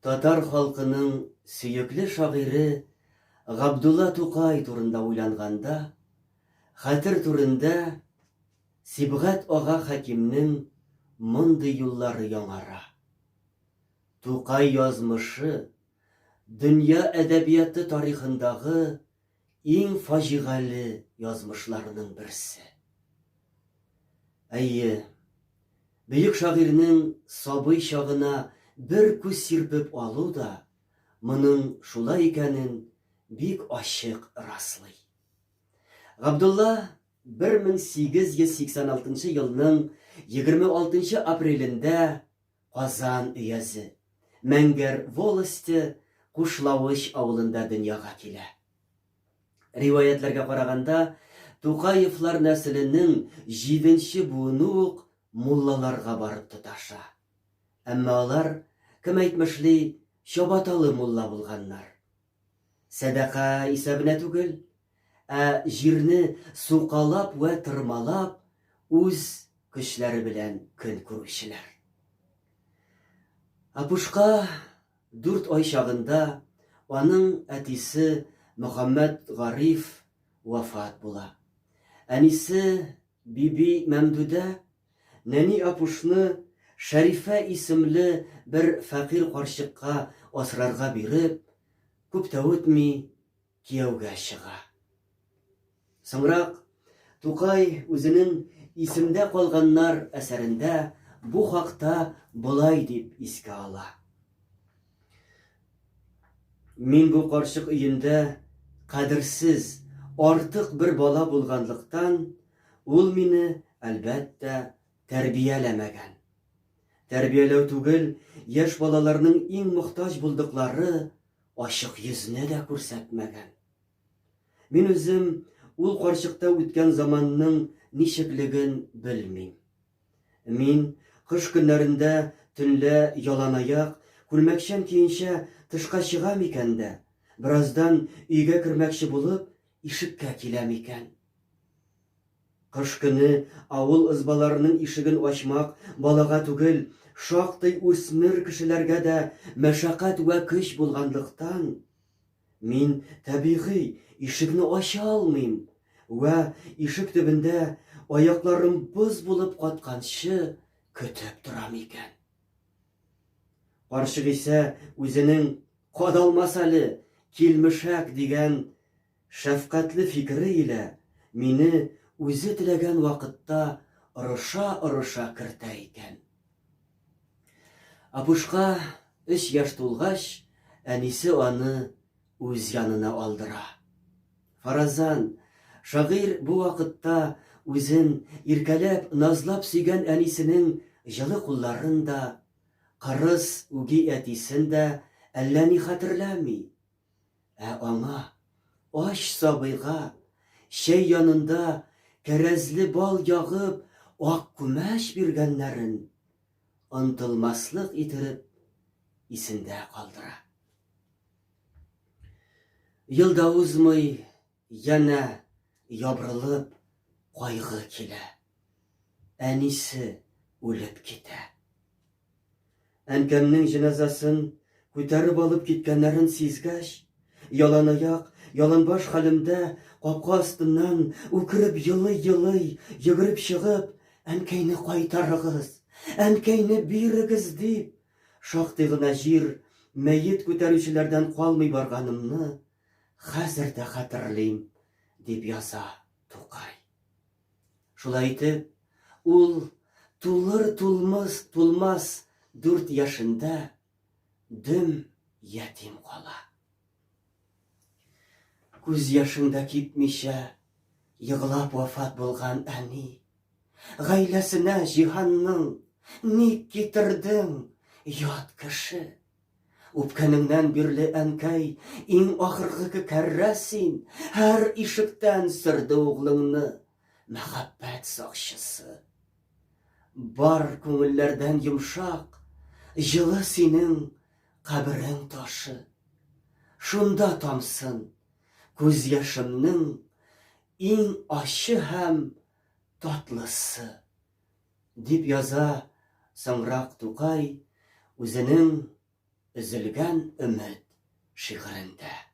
Татар халкының сөйекле шагыйре Габдулла Тукай турында уйланганда, хәтер турында Сибгат ага хәкимнең мондый юллары яңара. Тукай язмышы дөнья әдәбияты тарихындагы иң фаҗигале язмышларның берсе. Әйе, бөек шагыйрьнең сабый чагына бер күз сирпеп алу да моның шулай икәнен бик ачык раслый. Габдулла 1886 елның 26 апрелендә Казан өязе, Мәңгәр волости Кушлавыч авылында дөньяга килә. Риваятләргә караганда, Тукаевлар нәселенең 7нче буыны ук муллаларга барып тоташа. Әмма алар, кем әйтмешли, чабаталы мулла булганнар. Садака исәбенә түгел, ә җирне сукалап вә тырмалап үз көчләре белән көн күрүчеләр. Апушка 4 ай чагында аның әтисе Мөхәммәд Гариф вафат була. Әнисе Биби Мәмдүдә нәни Апушны Шәрифә исемле бер фәкыйрь карчыкка асрарга биреп, күп тә үтми кияүгә чыга. Соңрак Тукай үзенең исемдә калганнар әсәрендә бу хакта болай дип искә ала. Мин бу карчык өендә кадерсез, артык бер бала булганлыктан, ул мине, әлбәттә, тәрбияләмәгән. Тәрбияләү түгел, яшь балаларның иң мохтаҗ булдыклары ачык йөзне дә күрсәтмәгән. Мин үзем ул карчыкта үткән заманның ничеклеген белмим. Мин кыш көннәрендә төнлә яланаяк, күлмәкчән киенчә тышка чыгам икән дә, бераздан өйгә кермәкче булып, ишеккә киләм икән. Кыш көне авыл ызбаларының ишеген ачмак балага түгел, шактый үсмер кешеләргә дә мәшәкать вә көч булганлыктан, мин табигый ишекне ача алмыйм вә ишек төбендә аякларым боз булып катканчы көтеп торам икән. Карчык исә үзенең кадалмас әле, килмешәк дигән шәфкатьле фикере илә мине үзе теләгән вакытта ырыша кертә икән. Апушка 3 яшь тулгач, әнисе аны үз янына алдыра. Фаразан, шагыйрь бу вакытта үзен иркәләп, назлап сөйгән әнисенең җылы кулларын да, кырыс үги әтисен дә әллә ни хәтерләми. Ә аңа, аш сабыйга, чәй янында кәрәзле бал ягып, ак күмәч биргәннәрен онтылмаслык итеп исендә калдыра. Елда узмый, яна ябрылып, кайгы килә. Әнисе үлеп китә. Әнкәмнең җеназасын күтәреп алып киткәннәрен сизгәч, яланаяк, яланбаш хәлемдә капка астыннан үкереп елый-елый, йөгереп чыгып, әнкәйне кайтарыгыз, әнкәйне бирегез дип, шактый гына җир мәйет күтәрүчеләрдән калмый барганымны хәзер дә хәтерлим, дип яза Тукай. Шулай итеп, ул тулмас 4 яшендә дөм ятим кала. Күз яшында кипмичә, йыглап вафат булган әни, гаиләсенә җиһанның ник китердең, ят кеше? Үпкәнеңнән бирле әнкәй, иң ахыргы кәррә син, һәр ишектән сырды углыңны, мәхәббәт сакчысы. Бар күңелләрдән йомшак, җылы синең каберең ташы. Шунда тамсын күз яшымның иң ачы һәм татлысы, дип яза соңрак Тукай үзенең Üzülgen ümit şiirinde.